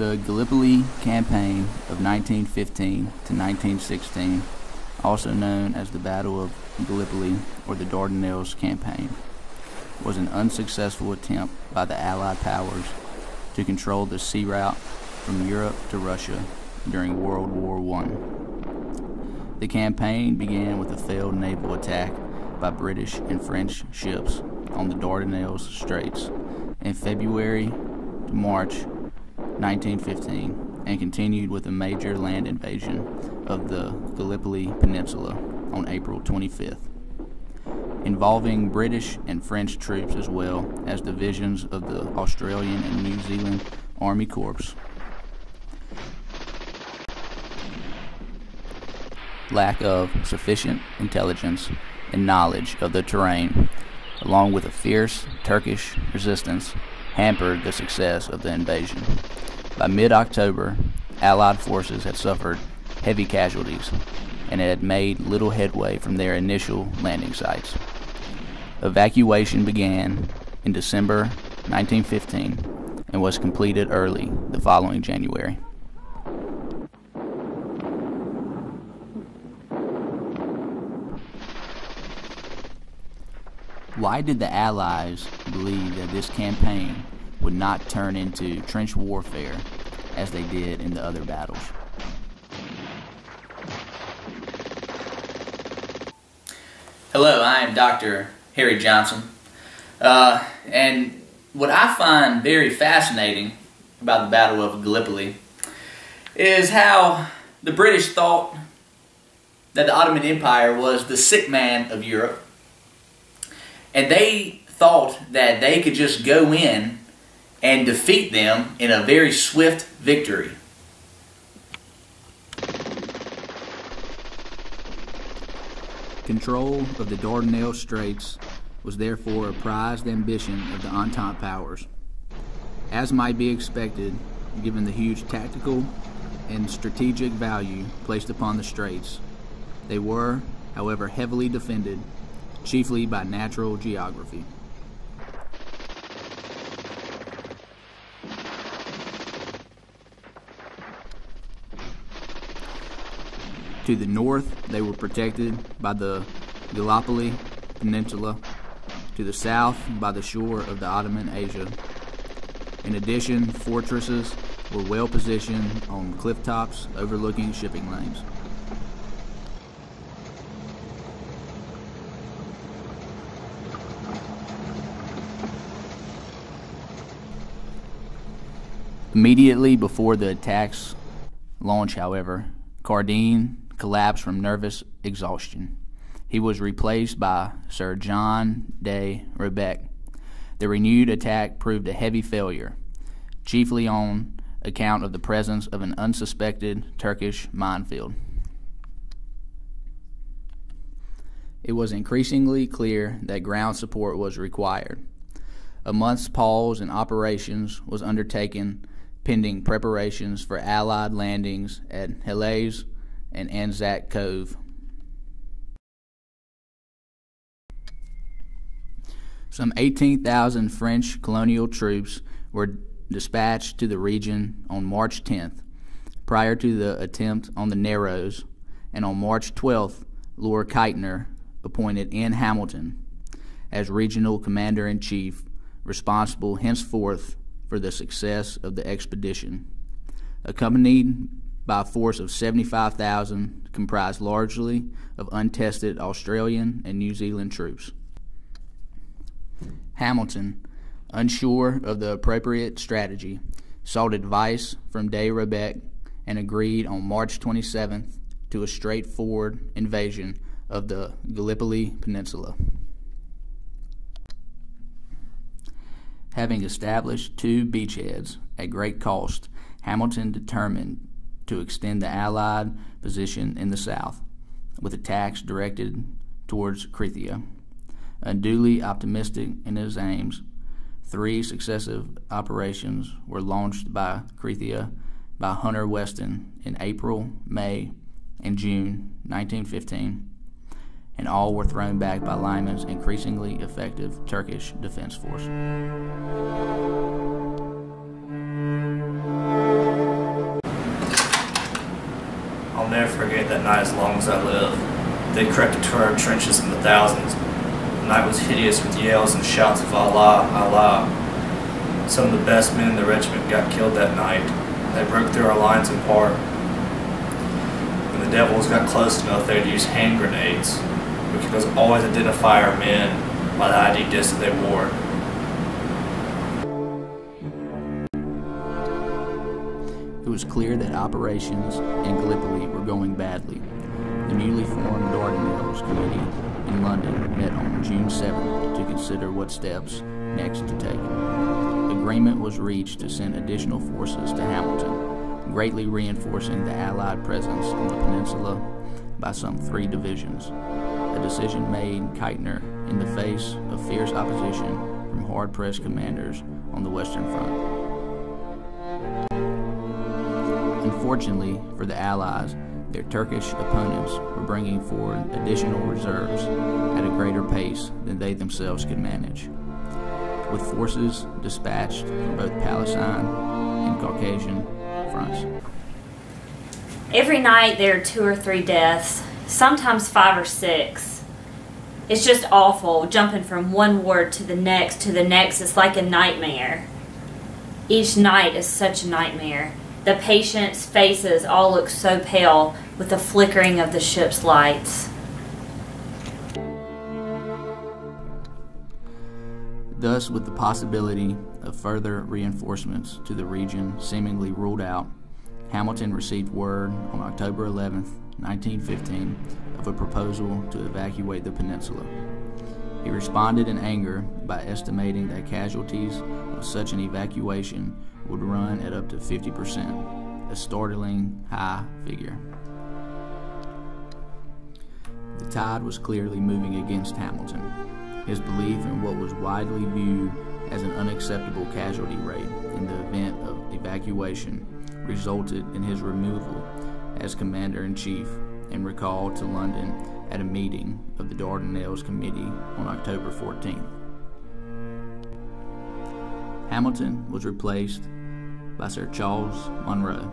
The Gallipoli Campaign of 1915 to 1916, also known as the Battle of Gallipoli or the Dardanelles Campaign, was an unsuccessful attempt by the Allied powers to control the sea route from Europe to Russia during World War I. The campaign began with a failed naval attack by British and French ships on the Dardanelles Straits in February to March 1915 and continued with a major land invasion of the Gallipoli Peninsula on April 25th, involving British and French troops as well as divisions of the Australian and New Zealand Army Corps. Lack of sufficient intelligence and knowledge of the terrain, along with a fierce Turkish resistance, hampered the success of the invasion. By mid-October, Allied forces had suffered heavy casualties and had made little headway from their initial landing sites. Evacuation began in December 1915 and was completed early the following January. Why did the Allies believe that this campaign would not turn into trench warfare as they did in the other battles? Hello, I am Dr. Harry Johnson, and what I find very fascinating about the Battle of Gallipoli is how the British thought that the Ottoman Empire was the sick man of Europe, and they thought that they could just go in and defeat them in a very swift victory. Control of the Dardanelles Straits was therefore a prized ambition of the Entente powers, as might be expected given the huge tactical and strategic value placed upon the straits. They were, however, heavily defended, chiefly by natural geography. To the north, they were protected by the Gallipoli Peninsula, to the south by the shore of the Ottoman Asia. In addition, fortresses were well positioned on cliff tops overlooking shipping lanes. Immediately before the attack's launch, however, Cardin collapsed from nervous exhaustion. He was replaced by Sir John de Rebec. The renewed attack proved a heavy failure, chiefly on account of the presence of an unsuspected Turkish minefield. It was increasingly clear that ground support was required. A month's pause in operations was undertaken pending preparations for Allied landings at Helles and Anzac Cove. Some 18,000 French colonial troops were dispatched to the region on March 10th, prior to the attempt on the Narrows, and on March 12th, Lord Keitner appointed N. Hamilton as regional commander-in-chief, responsible henceforth for the success of the expedition, accompanied by a force of 75,000 comprised largely of untested Australian and New Zealand troops. Hamilton, unsure of the appropriate strategy, sought advice from de Rebec and agreed on March 27th to a straightforward invasion of the Gallipoli Peninsula. Having established two beachheads at great cost, Hamilton determined to extend the Allied position in the south, with attacks directed towards Krithia. Unduly optimistic in his aims, 3 successive operations were launched by Krithia by Hunter Weston in April, May, and June 1915, and all were thrown back by Lyman's increasingly effective Turkish defense force. never forget that night as long as I live. They crept into our trenches in the thousands. The night was hideous with yells and shouts of Allah, Allah. Some of the best men in the regiment got killed that night. They broke through our lines in part. When the devils got close enough, they'd use hand grenades. We could always identify our men by the ID disc that they wore. It was clear that operations in Gallipoli were going badly. The newly formed Dardanelles Committee in London met on June 7th to consider what steps next to take. Agreement was reached to send additional forces to Hamilton, greatly reinforcing the Allied presence on the peninsula by some 3 divisions, a decision made Keitner in the face of fierce opposition from hard-pressed commanders on the Western Front. Unfortunately for the Allies, their Turkish opponents were bringing forward additional reserves at a greater pace than they themselves could manage. With forces dispatched from both Palestine and Caucasian fronts. Every night there are 2 or 3 deaths, sometimes 5 or 6. It's just awful, jumping from one ward to the next. It's like a nightmare. Each night is such a nightmare. The patients' faces all look so pale with the flickering of the ship's lights. Thus, with the possibility of further reinforcements to the region seemingly ruled out, Hamilton received word on October 11, 1915, of a proposal to evacuate the peninsula. He responded in anger by estimating that casualties of such an evacuation would run at up to 50%, a startling high figure. The tide was clearly moving against Hamilton. His belief in what was widely viewed as an unacceptable casualty rate in the event of evacuation resulted in his removal as Commander-in-Chief and recalled to London at a meeting of the Dardanelles Committee on October 14th. Hamilton was replaced by Sir Charles Monro.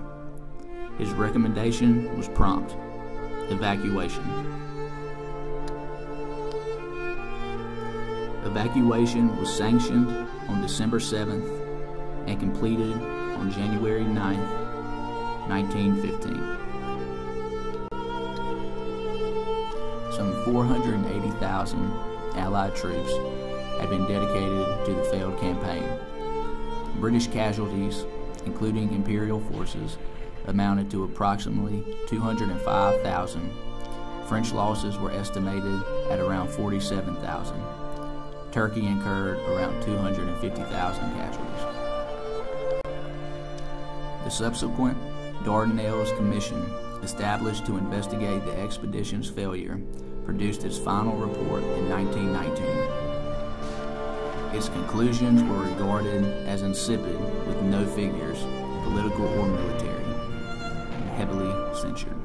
His recommendation was prompt: evacuation. Evacuation was sanctioned on December 7th and completed on January 9th, 1915. Some 480,000 Allied troops had been dedicated to the failed campaign. British casualties, including Imperial forces, amounted to approximately 205,000. French losses were estimated at around 47,000. Turkey incurred around 250,000 casualties. The subsequent Dardanelles Commission, established to investigate the expedition's failure, produced its final report in 1919. Its conclusions were regarded as insipid with no figures, political or military, and heavily censured.